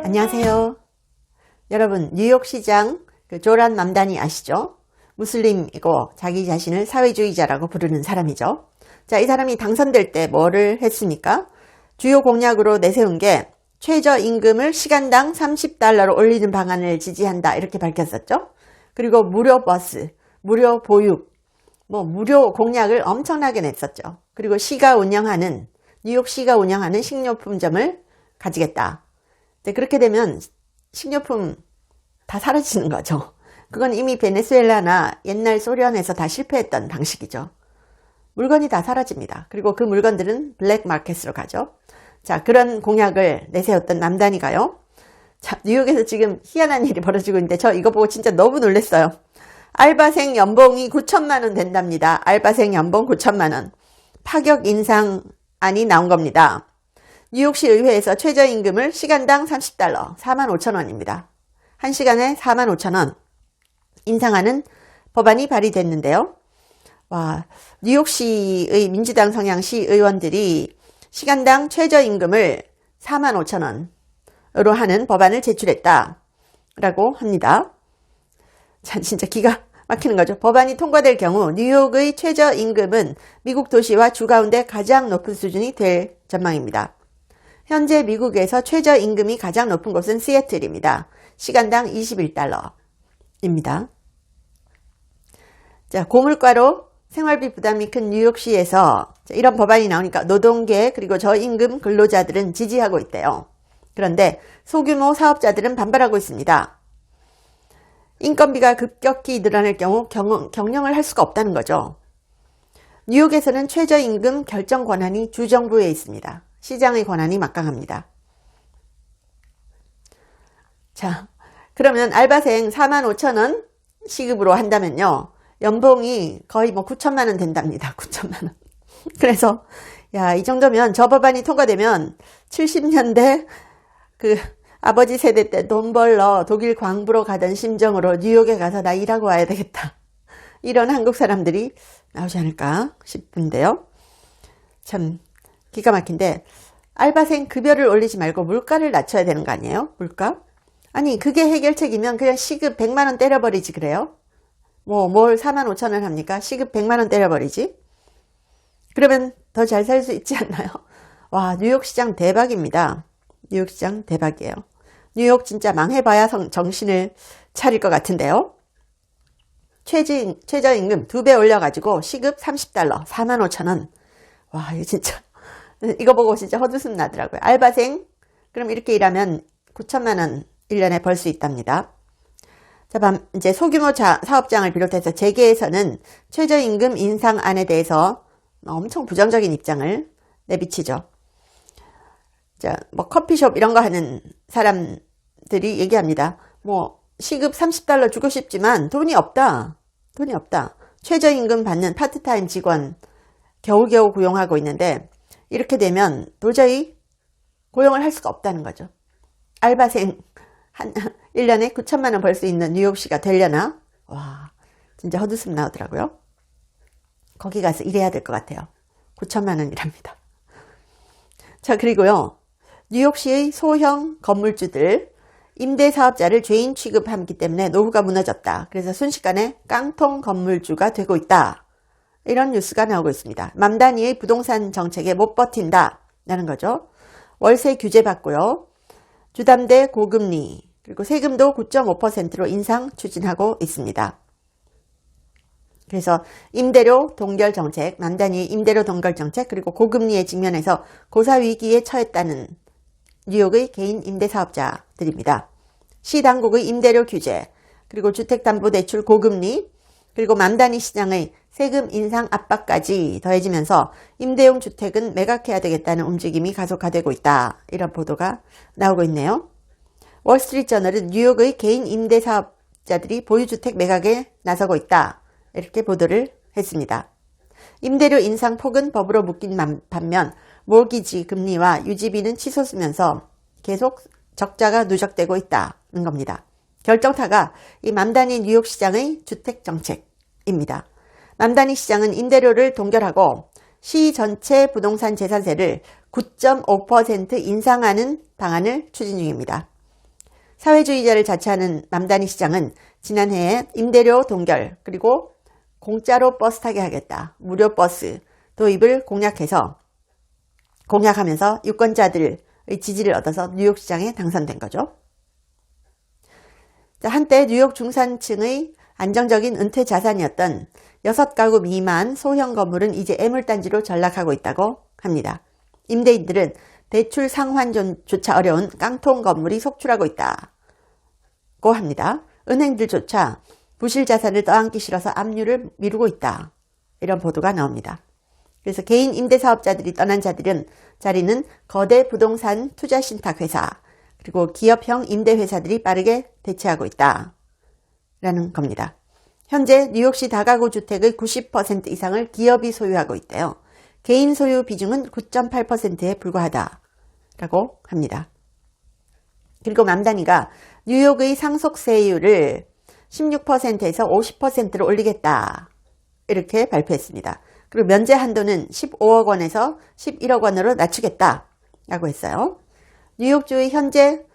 안녕하세요. 여러분, 뉴욕 시장 조란 맘다니 아시죠? 무슬림이고 자기 자신을 사회주의자라고 부르는 사람이죠. 자, 이 사람이 당선될 때 뭐를 했습니까? 주요 공약으로 내세운 게 최저임금을 시간당 $30로 올리는 방안을 지지한다, 이렇게 밝혔었죠. 그리고 무료 버스, 무료 보육, 무료 공약을 엄청나게 냈었죠. 그리고 뉴욕시가 운영하는 식료품점을 가지겠다. 그렇게 되면 식료품 다 사라지는 거죠. 그건 이미 베네수엘라나 옛날 소련에서 다 실패했던 방식이죠. 물건이 다 사라집니다. 그리고 그 물건들은 블랙마켓으로 가죠. 자, 그런 공약을 내세웠던 맘다니가요. 자, 뉴욕에서 지금 희한한 일이 벌어지고 있는데 저 이거 보고 진짜 너무 놀랐어요. 알바생 연봉이 9천만 원 된답니다. 알바생 연봉 9천만 원. 파격 인상안이 나온 겁니다. 뉴욕시 의회에서 최저임금을 시간당 $30, 45,000원입니다. 1시간에 45,000원 인상하는 법안이 발의됐는데요. 와, 뉴욕시의 민주당 성향시 의원들이 시간당 최저임금을 45,000원으로 하는 법안을 제출했다라고 합니다. 자, 진짜 기가 막히는 거죠. 법안이 통과될 경우 뉴욕의 최저임금은 미국 도시와 주 가운데 가장 높은 수준이 될 전망입니다. 현재 미국에서 최저임금이 가장 높은 곳은 시애틀입니다. 시간당 $21입니다. 자, 고물가로 생활비 부담이 큰 뉴욕시에서 이런 법안이 나오니까 노동계 그리고 저임금 근로자들은 지지하고 있대요. 그런데 소규모 사업자들은 반발하고 있습니다. 인건비가 급격히 늘어날 경우 경영을 할 수가 없다는 거죠. 뉴욕에서는 최저임금 결정 권한이 주정부에 있습니다. 시장의 권한이 막강합니다. 자, 그러면 알바생 45,000원 시급으로 한다면요, 연봉이 거의 9천만 원 된답니다. 9천만 원. 그래서 이 정도면 저 법안이 통과되면 70년대 아버지 세대 때 돈 벌러 독일 광부로 가던 심정으로 뉴욕에 가서 나 일하고 와야 되겠다, 이런 한국 사람들이 나오지 않을까 싶은데요. 참 기가 막힌데, 알바생 급여를 올리지 말고 물가를 낮춰야 되는 거 아니에요? 물가? 아니, 그게 해결책이면 그냥 시급 100만 원 때려버리지 그래요? 뭘 45,000원 합니까? 시급 100만 원 때려버리지? 그러면 더 잘 살 수 있지 않나요? 와, 뉴욕 시장 대박입니다. 뉴욕 시장 대박이에요. 뉴욕 진짜 망해봐야 정신을 차릴 것 같은데요. 최저임금 2배 올려가지고 시급 $30, 45,000원. 와, 이거 진짜, 이거 보고 진짜 헛웃음 나더라고요. 알바생, 그럼 이렇게 일하면 9천만 원 1년에 벌 수 있답니다. 자, 이제 소규모 사업장을 비롯해서 재계에서는 최저임금 인상안에 대해서 엄청 부정적인 입장을 내비치죠. 자, 커피숍 이런 거 하는 사람들이 얘기합니다. 시급 $30 주고 싶지만 돈이 없다. 최저임금 받는 파트타임 직원 겨우겨우 고용하고 있는데, 이렇게 되면 도저히 고용을 할 수가 없다는 거죠. 알바생 1년에 9천만 원 벌 수 있는 뉴욕시가 되려나? 와, 진짜 헛웃음 나오더라고요. 거기 가서 일해야 될 것 같아요. 9천만 원이랍니다. 자, 그리고요, 뉴욕시의 소형 건물주들, 임대사업자를 죄인 취급하기 때문에 노후가 무너졌다. 그래서 순식간에 깡통 건물주가 되고 있다. 이런 뉴스가 나오고 있습니다. 맘다니의 부동산 정책에 못 버틴다라는 거죠. 월세 규제 받고요, 주담대 고금리, 그리고 세금도 9.5%로 인상 추진하고 있습니다. 그래서 임대료 동결 정책, 맘다니의 임대료 동결 정책, 그리고 고금리에 직면해서 고사위기에 처했다는 뉴욕의 개인 임대사업자들입니다. 시당국의 임대료 규제, 그리고 주택담보대출 고금리, 그리고 맘다니 시장의 세금 인상 압박까지 더해지면서 임대용 주택은 매각해야 되겠다는 움직임이 가속화되고 있다, 이런 보도가 나오고 있네요. 월스트리트저널은 뉴욕의 개인 임대사업자들이 보유주택 매각에 나서고 있다, 이렇게 보도를 했습니다. 임대료 인상 폭은 법으로 묶인 반면 모기지 금리와 유지비는 치솟으면서 계속 적자가 누적되고 있다는 겁니다. 결정타가 이 맘다니 뉴욕 시장의 주택 정책입니다. 맘다니 시장은 임대료를 동결하고 시 전체 부동산 재산세를 9.5% 인상하는 방안을 추진 중입니다. 사회주의자를 자처하는 맘다니 시장은 지난해에 임대료 동결 그리고 공짜로 버스 타게 하겠다. 무료 버스 도입을 공약하면서 유권자들의 지지를 얻어서 뉴욕 시장에 당선된 거죠. 한때 뉴욕 중산층의 안정적인 은퇴 자산이었던 6가구 미만 소형 건물은 이제 애물단지로 전락하고 있다고 합니다. 임대인들은 대출 상환조차 어려운 깡통 건물이 속출하고 있다고 합니다. 은행들조차 부실 자산을 떠안기 싫어서 압류를 미루고 있다. 이런 보도가 나옵니다. 그래서 개인 임대사업자들이 떠난 자리는 거대 부동산 투자신탁회사 그리고 기업형 임대회사들이 빠르게 대체하고 있다라는 겁니다. 현재 뉴욕시 다가구 주택의 90% 이상을 기업이 소유하고 있대요. 개인 소유 비중은 9.8%에 불과하다라고 합니다. 그리고 맘다니가 뉴욕의 상속세율을 16%에서 50%로 올리겠다 이렇게 발표했습니다. 그리고 면제 한도는 15억 원에서 11억 원으로 낮추겠다라고 했어요. 뉴욕주의 현재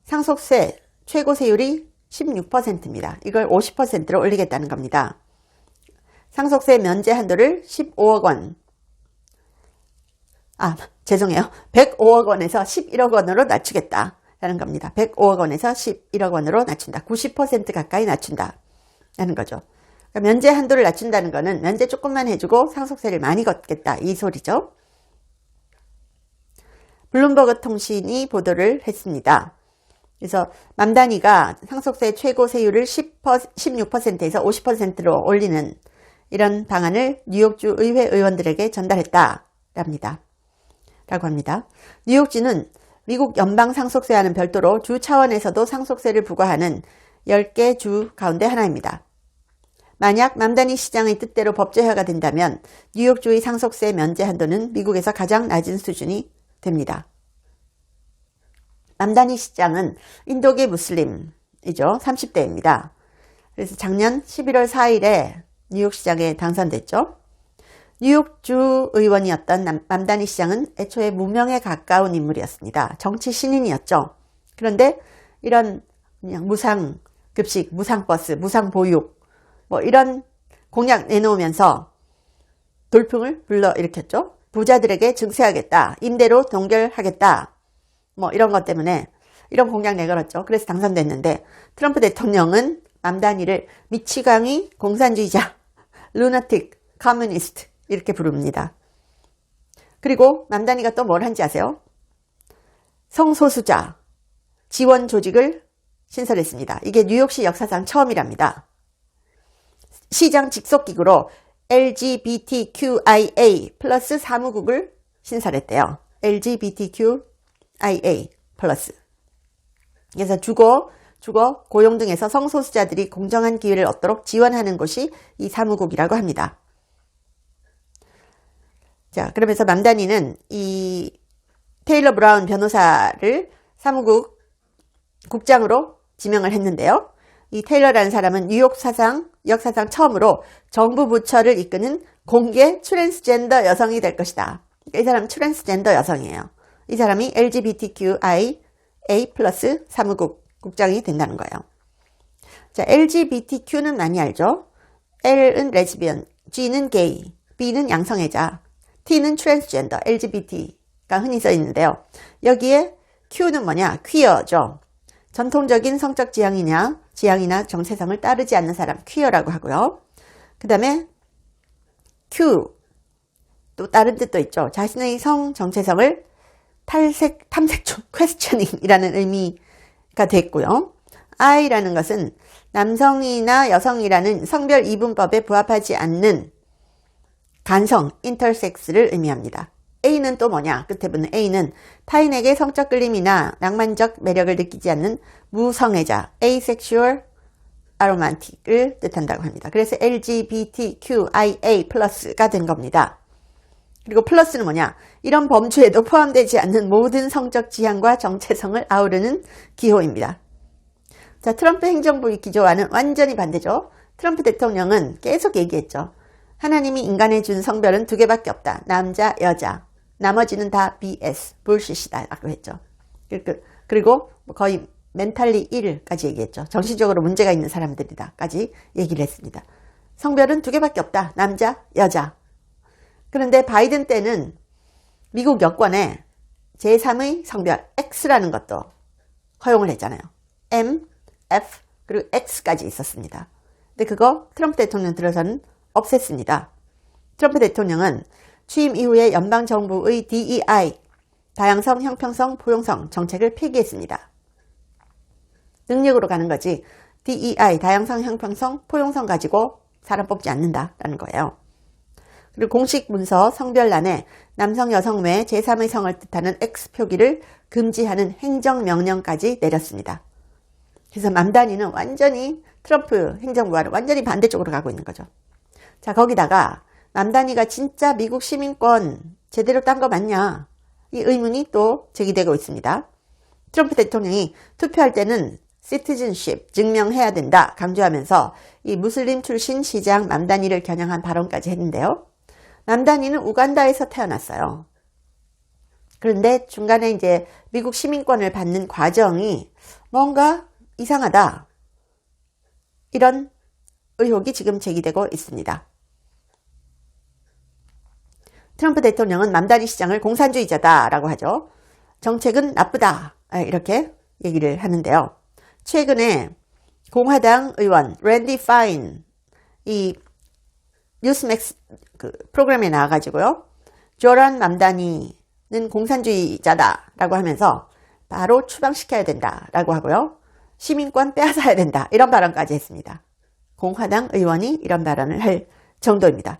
상속세 최고 세율이 16%입니다. 이걸 50%로 올리겠다는 겁니다. 상속세 면제 한도를 15억 원 105억 원에서 11억 원으로 낮추겠다라는 겁니다. 105억 원에서 11억 원으로 낮춘다. 90% 가까이 낮춘다라는 거죠. 그러니까 면제 한도를 낮춘다는 거는 면제 조금만 해주고 상속세를 많이 걷겠다 이 소리죠. 블룸버그 통신이 보도를 했습니다. 그래서 맘다니가 상속세 최고 세율을 16%에서 50%로 올리는 이런 방안을 뉴욕주 의회 의원들에게 전달했다랍니다. 라고 합니다. 뉴욕주는 미국 연방 상속세와는 별도로 주 차원에서도 상속세를 부과하는 10개 주 가운데 하나입니다. 만약 맘다니 시장의 뜻대로 법제화가 된다면 뉴욕주의 상속세 면제 한도는 미국에서 가장 낮은 수준이 됩니다. 맘다니 시장은 인도계 무슬림이죠. 30대입니다. 그래서 작년 11월 4일에 뉴욕 시장에 당선됐죠. 뉴욕주 의원이었던 맘다니 시장은 애초에 무명에 가까운 인물이었습니다. 정치 신인이었죠. 그런데 이런 그냥 무상급식, 무상버스, 무상보육 이런 공약 내놓으면서 돌풍을 불러일으켰죠. 부자들에게 증세하겠다. 임대료 동결하겠다. 이런 것 때문에 이런 공약 내걸었죠. 그래서 당선됐는데 트럼프 대통령은 맘다니를 미치광이 공산주의자, 루나틱, 커뮤니스트 이렇게 부릅니다. 그리고 맘다니가 또 뭘 한지 아세요? 성소수자 지원 조직을 신설했습니다. 이게 뉴욕시 역사상 처음이랍니다. 시장 직속기구로 LGBTQIA 플러스 사무국을 신설했대요. LGBTQIA 플러스. 그래서 주거, 고용 등에서 성소수자들이 공정한 기회를 얻도록 지원하는 곳이 이 사무국이라고 합니다. 자, 그러면서 맘다니는 이 테일러 브라운 변호사를 사무국 국장으로 지명을 했는데요. 이 테일러라는 사람은 뉴욕 역사상 처음으로 정부 부처를 이끄는 공개 트랜스젠더 여성이 될 것이다. 이 사람은 트랜스젠더 여성이에요. 이 사람이 LGBTQIA 플러스 사무국 국장이 된다는 거예요. 자, LGBTQ는 많이 알죠? L은 레즈비언, G는 게이, B는 양성애자, T는 트랜스젠더, LGBT가 흔히 써 있는데요. 여기에 Q는 뭐냐? 퀴어죠. 전통적인 성적 지향이나 정체성을 따르지 않는 사람, 퀴어라고 하고요. 그 다음에 Q, 또 다른 뜻도 있죠. 자신의 성 정체성을 탐색 중, questioning이라는 의미가 됐고요. I라는 것은 남성이나 여성이라는 성별 이분법에 부합하지 않는 간성, 인터섹스를 의미합니다. A는 또 뭐냐? 끝에 붙는 A는 타인에게 성적 끌림이나 낭만적 매력을 느끼지 않는 무성애자, asexual aromantic을 뜻한다고 합니다. 그래서 LGBTQIA 플러스가 된 겁니다. 그리고 플러스는 뭐냐? 이런 범주에도 포함되지 않는 모든 성적 지향과 정체성을 아우르는 기호입니다. 자, 트럼프 행정부의 기조와는 완전히 반대죠. 트럼프 대통령은 계속 얘기했죠. 하나님이 인간에 준 성별은 2개밖에 없다. 남자, 여자. 나머지는 다 BS, 불시시다 라고 했죠. 그리고 거의 멘탈리 일까지 얘기했죠. 정신적으로 문제가 있는 사람들이다까지 얘기를 했습니다. 성별은 두 개밖에 없다. 남자, 여자. 그런데 바이든 때는 미국 여권에 제3의 성별 X라는 것도 허용을 했잖아요. M, F, 그리고 X까지 있었습니다. 근데 그거 트럼프 대통령 들어서는 없앴습니다. 트럼프 대통령은 취임 이후에 연방정부의 DEI, 다양성, 형평성, 포용성 정책을 폐기했습니다. 능력으로 가는 거지 DEI, 다양성, 형평성, 포용성 가지고 사람 뽑지 않는다라는 거예요. 그리고 공식 문서 성별란에 남성, 여성 외 제3의 성을 뜻하는 X 표기를 금지하는 행정명령까지 내렸습니다. 그래서 맘다니는 완전히 트럼프 행정부와는 완전히 반대쪽으로 가고 있는 거죠. 자, 거기다가 맘다니가 진짜 미국 시민권 제대로 딴 거 맞냐? 이 의문이 또 제기되고 있습니다. 트럼프 대통령이 투표할 때는 citizenship, 증명해야 된다 강조하면서 이 무슬림 출신 시장 맘다니를 겨냥한 발언까지 했는데요. 맘다니는 우간다에서 태어났어요. 그런데 중간에 이제 미국 시민권을 받는 과정이 뭔가 이상하다. 이런 의혹이 지금 제기되고 있습니다. 트럼프 대통령은 맘다니 시장을 공산주의자다라고 하죠. 정책은 나쁘다. 이렇게 얘기를 하는데요. 최근에 공화당 의원 랜디 파인 이 뉴스맥스 그 프로그램에 나와가지고요. 조란 맘다니는 공산주의자다라고 하면서 바로 추방시켜야 된다라고 하고요. 시민권 빼앗아야 된다. 이런 발언까지 했습니다. 공화당 의원이 이런 발언을 할 정도입니다.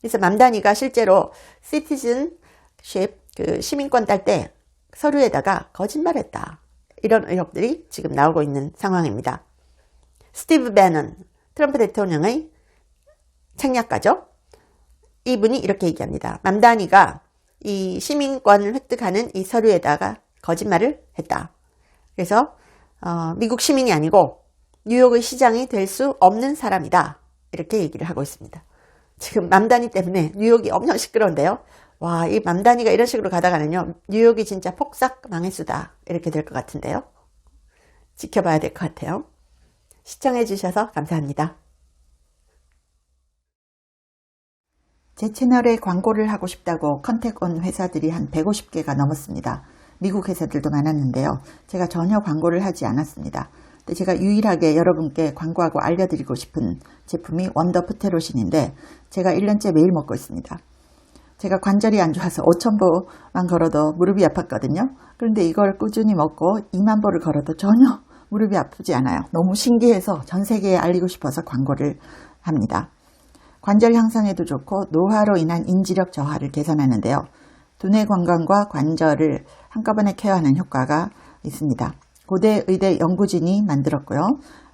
그래서 맘다니가 실제로 citizenship 그 시민권 딸 때 서류에다가 거짓말했다. 이런 의혹들이 지금 나오고 있는 상황입니다. 스티브 배넌 트럼프 대통령의 책략가죠. 이분이 이렇게 얘기합니다. 맘다니가 이 시민권을 획득하는 이 서류에다가 거짓말을 했다. 그래서 미국 시민이 아니고 뉴욕의 시장이 될 수 없는 사람이다. 이렇게 얘기를 하고 있습니다. 지금 맘다니 때문에 뉴욕이 엄청 시끄러운데요. 와, 이 맘다니가 이런 식으로 가다가는요. 뉴욕이 진짜 폭삭 망했수다. 이렇게 될 것 같은데요. 지켜봐야 될 것 같아요. 시청해 주셔서 감사합니다. 제 채널에 광고를 하고 싶다고 컨택 온 회사들이 한 150개가 넘었습니다. 미국 회사들도 많았는데요. 제가 전혀 광고를 하지 않았습니다. 근데 제가 유일하게 여러분께 광고하고 알려드리고 싶은 제품이 원더 프테로신인데 제가 1년째 매일 먹고 있습니다. 제가 관절이 안 좋아서 5,000보만 걸어도 무릎이 아팠거든요. 그런데 이걸 꾸준히 먹고 2만 보를 걸어도 전혀 무릎이 아프지 않아요. 너무 신기해서 전 세계에 알리고 싶어서 광고를 합니다. 관절 향상에도 좋고 노화로 인한 인지력 저하를 개선하는데요. 두뇌 건강과 관절을 한꺼번에 케어하는 효과가 있습니다. 고대 의대 연구진이 만들었고요.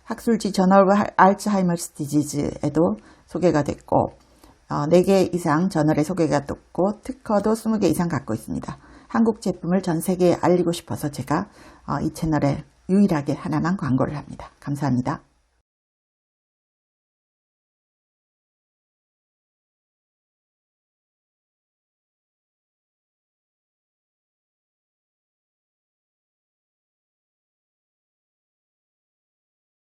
학술지 저널 오브 알츠하이머스 디지즈에도 소개가 됐고 4개 이상 저널에 소개가 됐고 특허도 20개 이상 갖고 있습니다. 한국 제품을 전 세계에 알리고 싶어서 제가 이 채널에 유일하게 하나만 광고를 합니다. 감사합니다.